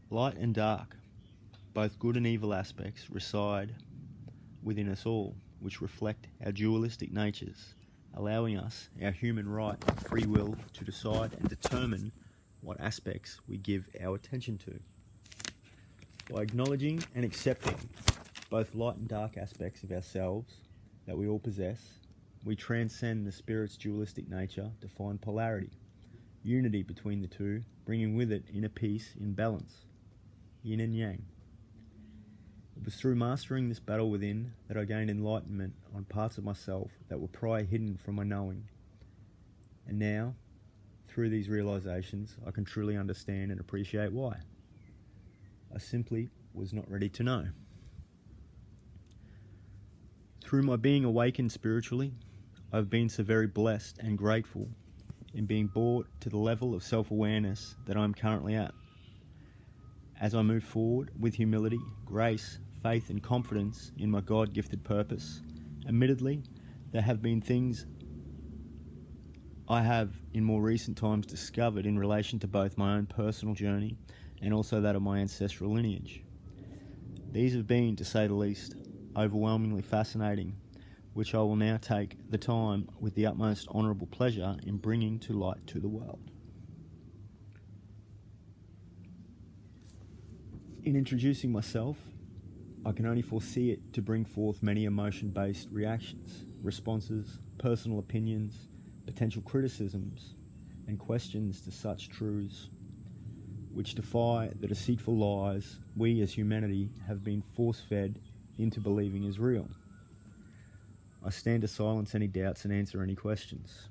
Light and dark, both good and evil aspects, reside within us all, which reflect our dualistic natures, allowing us our human right and free will to decide and determine what aspects we give our attention to. By acknowledging and accepting both light and dark aspects of ourselves that we all possess, we transcend the spirit's dualistic nature to find polarity, unity between the two, bringing with it inner peace in balance, yin and yang. It was through mastering this battle within that I gained enlightenment on parts of myself that were prior hidden from my knowing. And now, through these realizations, I can truly understand and appreciate why. I simply was not ready to know. Through my being awakened spiritually, I've been so very blessed and grateful in being brought to the level of self-awareness that I'm currently at. As I move forward with humility, grace, faith and confidence in my God-gifted purpose, admittedly, there have been things I have in more recent times discovered in relation to both my own personal journey and also that of my ancestral lineage. These have been, to say the least, overwhelmingly fascinating, which I will now take the time with the utmost honourable pleasure in bringing to light to the world. In introducing myself, I can only foresee it to bring forth many emotion-based reactions, responses, personal opinions, potential criticisms, and questions to such truths, which defy the deceitful lies we as humanity have been force-fed into believing is real. I stand to silence any doubts and answer any questions.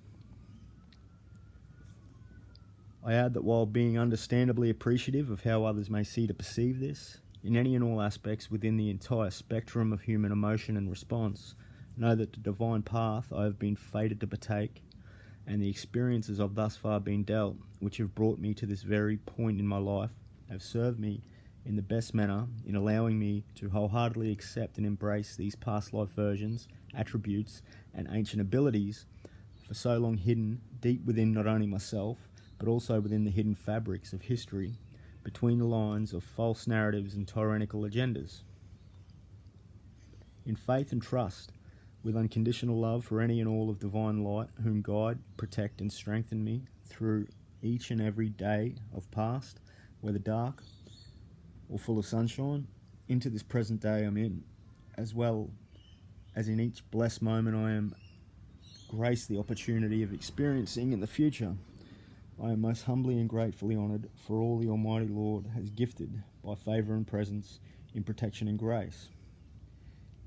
I add that while being understandably appreciative of how others may see to perceive this, in any and all aspects within the entire spectrum of human emotion and response, know that the divine path I have been fated to partake and the experiences I've thus far been dealt, which have brought me to this very point in my life, have served me in the best manner in allowing me to wholeheartedly accept and embrace these past life versions, attributes, and ancient abilities for so long hidden deep within not only myself, but also within the hidden fabrics of history, between the lines of false narratives and tyrannical agendas. In faith and trust, with unconditional love for any and all of divine light, whom guide, protect and strengthen me through each and every day of past, whether dark or full of sunshine, into this present day I'm in, as well as in each blessed moment I am graced the opportunity of experiencing in the future. I am most humbly and gratefully honoured for all the Almighty Lord has gifted by favour and presence in protection and grace.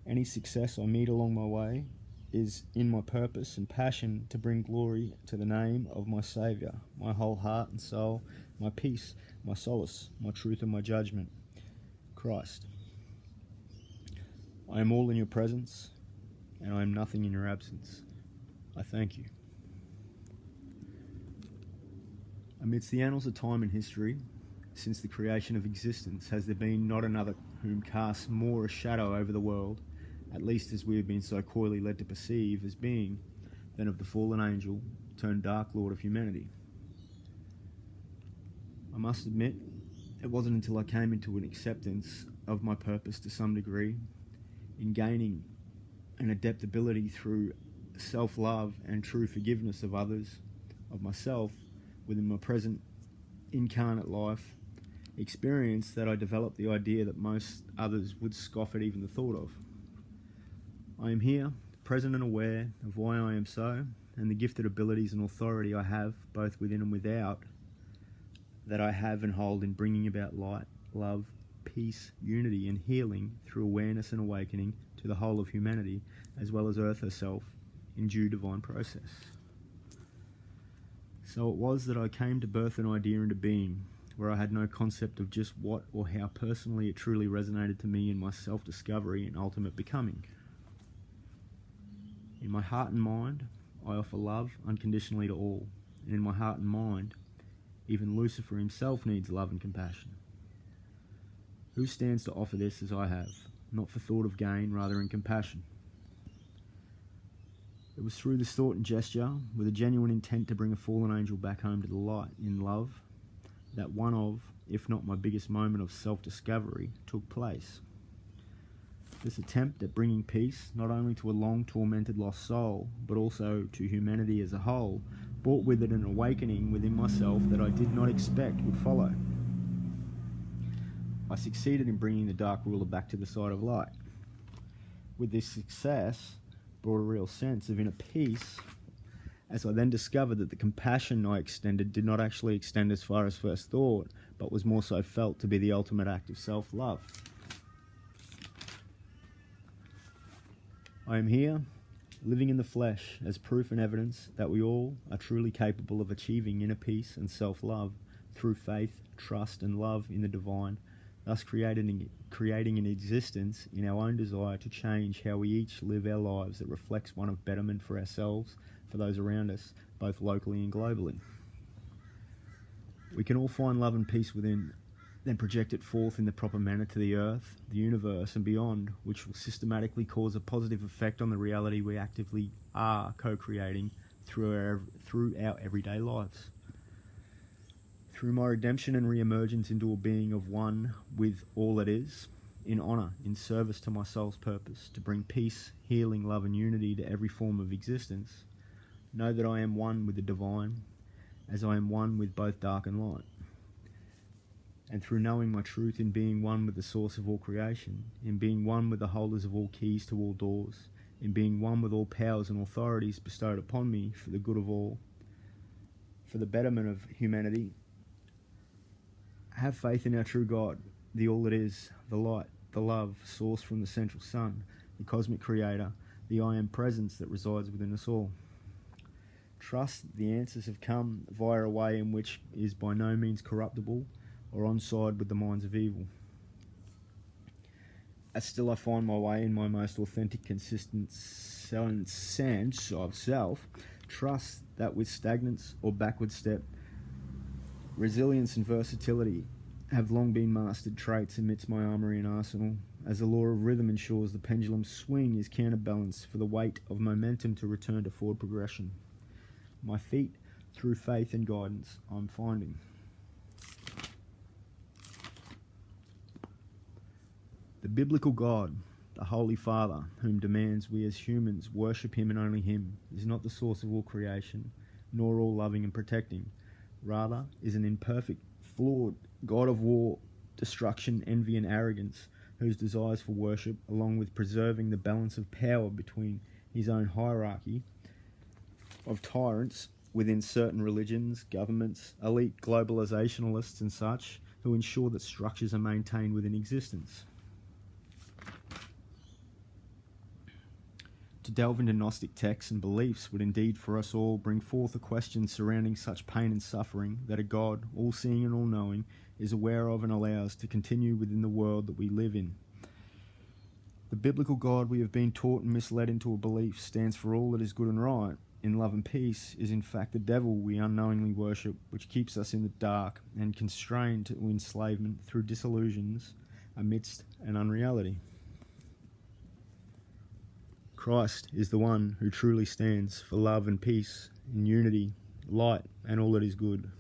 Any success I meet along my way is in my purpose and passion to bring glory to the name of my Saviour, my whole heart and soul, my peace, my solace, my truth and my judgment, Christ. I am all in your presence, and I am nothing in your absence. I thank you. Amidst the annals of time and history, since the creation of existence, has there been not another whom casts more a shadow over the world, at least as we have been so coyly led to perceive as being, than of the fallen angel turned dark lord of humanity. I must admit, it wasn't until I came into an acceptance of my purpose to some degree, in gaining an adaptability through self-love and true forgiveness of others, of myself, within my present incarnate life experience, that I developed the idea that most others would scoff at even the thought of. I am here, present and aware of why I am so, and the gifted abilities and authority I have, both within and without, that I have and hold in bringing about light, love, peace, unity and healing through awareness and awakening to the whole of humanity, as well as Earth herself, in due divine process. So it was that I came to birth an idea into being, where I had no concept of just what or how personally it truly resonated to me in my self-discovery and ultimate becoming. In my heart and mind, I offer love unconditionally to all, and in my heart and mind, even Lucifer himself needs love and compassion. Who stands to offer this as I have, not for thought of gain, rather in compassion? It was through this thought and gesture, with a genuine intent to bring a fallen angel back home to the light in love, that one of, if not my biggest moment of self-discovery, took place. This attempt at bringing peace not only to a long tormented lost soul, but also to humanity as a whole, brought with it an awakening within myself that I did not expect would follow. I succeeded in bringing the Dark Ruler back to the side of light. With this success brought a real sense of inner peace, as I then discovered that the compassion I extended did not actually extend as far as first thought, but was more so felt to be the ultimate act of self-love. I am here, living in the flesh, as proof and evidence that we all are truly capable of achieving inner peace and self-love through faith, trust and love in the divine, thus creating an existence in our own desire to change how we each live our lives that reflects one of betterment for ourselves, for those around us, both locally and globally. We can all find love and peace within, then project it forth in the proper manner to the earth, the universe and beyond, which will systematically cause a positive effect on the reality we actively are co-creating through our everyday lives. Through my redemption and re-emergence into a being of one with all that is, in honour, in service to my soul's purpose, to bring peace, healing, love and unity to every form of existence, know that I am one with the divine, as I am one with both dark and light. And through knowing my truth in being one with the source of all creation, in being one with the holders of all keys to all doors, in being one with all powers and authorities bestowed upon me for the good of all, for the betterment of humanity, have faith in our true God, the all that is, the light, the love, source from the central sun, the cosmic creator, the I am presence that resides within us all. Trust the answers have come via a way in which is by no means corruptible or on side with the minds of evil. As still I find my way in my most authentic, consistent sense of self, trust that with stagnance or backward step, resilience and versatility have long been mastered traits amidst my armoury and arsenal, as the law of rhythm ensures the pendulum's swing is counterbalanced for the weight of momentum to return to forward progression. My feet, through faith and guidance, I'm finding. The biblical God, the Holy Father, whom demands we as humans worship him and only him, is not the source of all creation, nor all loving and protecting. Rather, is an imperfect, flawed God of war, destruction, envy and arrogance, whose desires for worship, along with preserving the balance of power between his own hierarchy of tyrants within certain religions, governments, elite globalizationalists and such, who ensure that structures are maintained within existence. To delve into Gnostic texts and beliefs would indeed for us all bring forth a question surrounding such pain and suffering that a God, all-seeing and all-knowing, is aware of and allows to continue within the world that we live in. The biblical God we have been taught and misled into a belief stands for all that is good and right, in love and peace, is in fact the devil we unknowingly worship, which keeps us in the dark and constrained to enslavement through disillusions amidst an unreality. Christ is the one who truly stands for love and peace, and unity, light, and all that is good.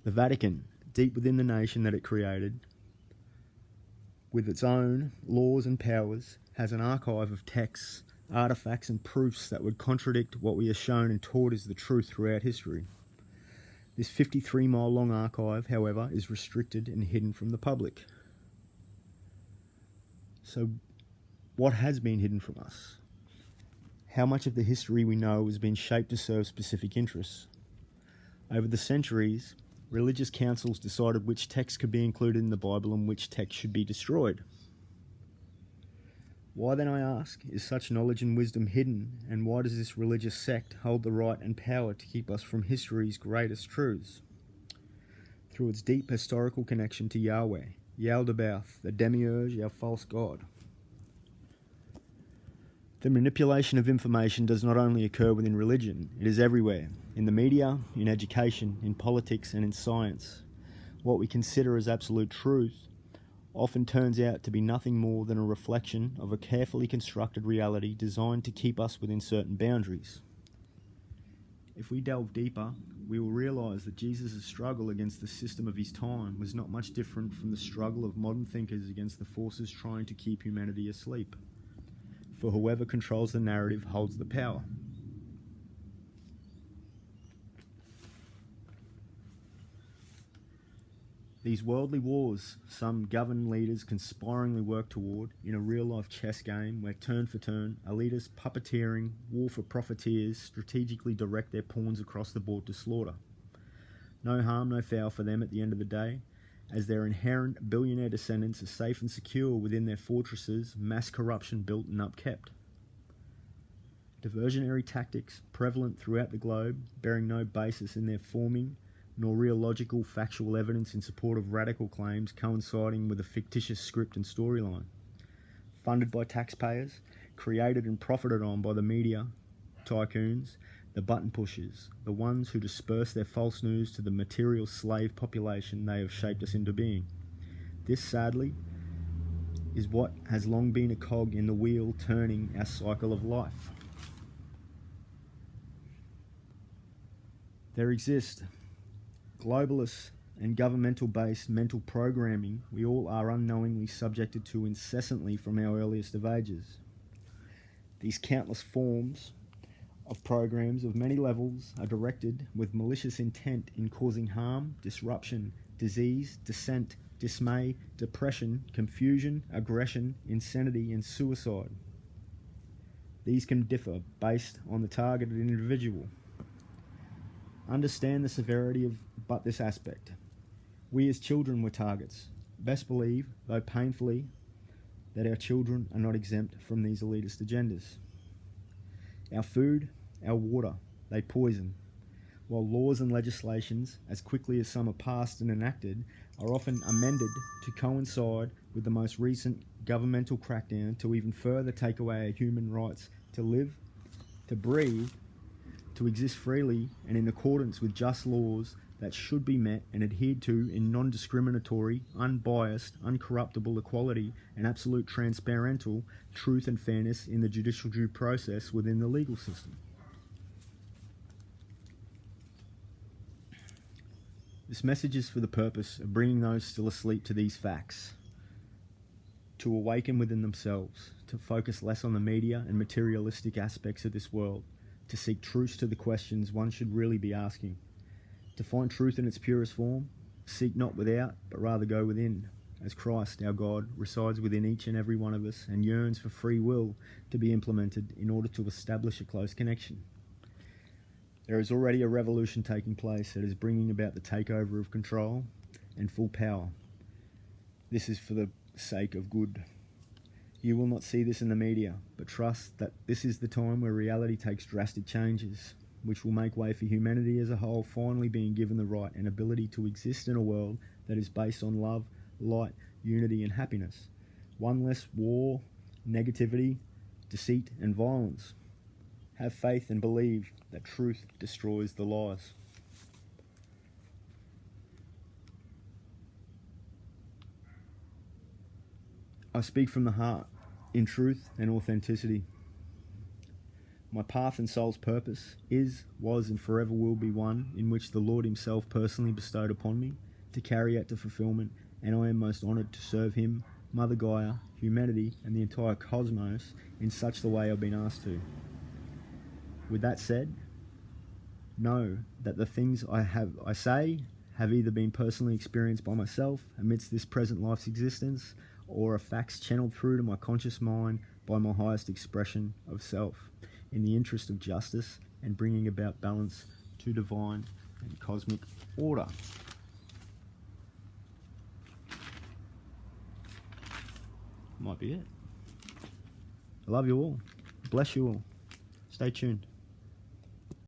The Vatican, deep within the nation that it created, with its own laws and powers, has an archive of texts, artifacts and proofs that would contradict what we are shown and taught is the truth throughout history. This 53-mile long archive, however, is restricted and hidden from the public. So, what has been hidden from us? How much of the history we know has been shaped to serve specific interests? Over the centuries, religious councils decided which texts could be included in the Bible and which texts should be destroyed. Why then, I ask, is such knowledge and wisdom hidden, and why does this religious sect hold the right and power to keep us from history's greatest truths? Through its deep historical connection to Yahweh, Yaldabaoth, the demiurge, our false god. The manipulation of information does not only occur within religion, it is everywhere, in the media, in education, in politics and in science. What we consider as absolute truth often turns out to be nothing more than a reflection of a carefully constructed reality designed to keep us within certain boundaries. If we delve deeper, we will realise that Jesus' struggle against the system of his time was not much different from the struggle of modern thinkers against the forces trying to keep humanity asleep. For whoever controls the narrative holds the power. These worldly wars some governed leaders conspiringly work toward in a real-life chess game where turn for turn, elitists puppeteering, war for profiteers strategically direct their pawns across the board to slaughter. No harm, no foul for them at the end of the day, as their inherent billionaire descendants are safe and secure within their fortresses, mass corruption built and upkept. Diversionary tactics prevalent throughout the globe, bearing no basis in their forming, nor real logical, factual evidence in support of radical claims coinciding with a fictitious script and storyline. Funded by taxpayers, created and profited on by the media, tycoons, the button pushers, the ones who disperse their false news to the material slave population they have shaped us into being. This, sadly, is what has long been a cog in the wheel turning our cycle of life. There exist globalist and governmental-based mental programming we all are unknowingly subjected to incessantly from our earliest of ages. These countless forms of programs of many levels are directed with malicious intent in causing harm, disruption, disease, dissent, dismay, depression, confusion, aggression, insanity, and suicide. These can differ based on the targeted individual. Understand the severity of but this aspect. We as children were targets. Best believe, though painfully, that our children are not exempt from these elitist agendas. Our food, our water, they poison, while laws and legislations, as quickly as some are passed and enacted, are often amended to coincide with the most recent governmental crackdown to even further take away our human rights to live, to breathe, to exist freely and in accordance with just laws that should be met and adhered to in non-discriminatory, unbiased, uncorruptible equality and absolute transparental truth and fairness in the judicial due process within the legal system. This message is for the purpose of bringing those still asleep to these facts, to awaken within themselves, to focus less on the media and materialistic aspects of this world, to seek truths to the questions one should really be asking. To find truth in its purest form, seek not without, but rather go within, as Christ, our God, resides within each and every one of us and yearns for free will to be implemented in order to establish a close connection. There is already a revolution taking place that is bringing about the takeover of control and full power. This is for the sake of good. You will not see this in the media, but trust that this is the time where reality takes drastic changes, which will make way for humanity as a whole finally being given the right and ability to exist in a world that is based on love, light, unity and happiness. One less war, negativity, deceit and violence. Have faith and believe that truth destroys the lies. I speak from the heart, in truth and authenticity. My path and soul's purpose is, was and forever will be one in which the Lord himself personally bestowed upon me to carry out to fulfillment, and I am most honoured to serve him, Mother Gaia, humanity and the entire cosmos in such the way I've been asked to. With that said, know that the things I say have either been personally experienced by myself amidst this present life's existence, or are facts channeled through to my conscious mind by my highest expression of self, in the interest of justice and bringing about balance to divine and cosmic order. Might be it. I love you all. Bless you all. Stay tuned.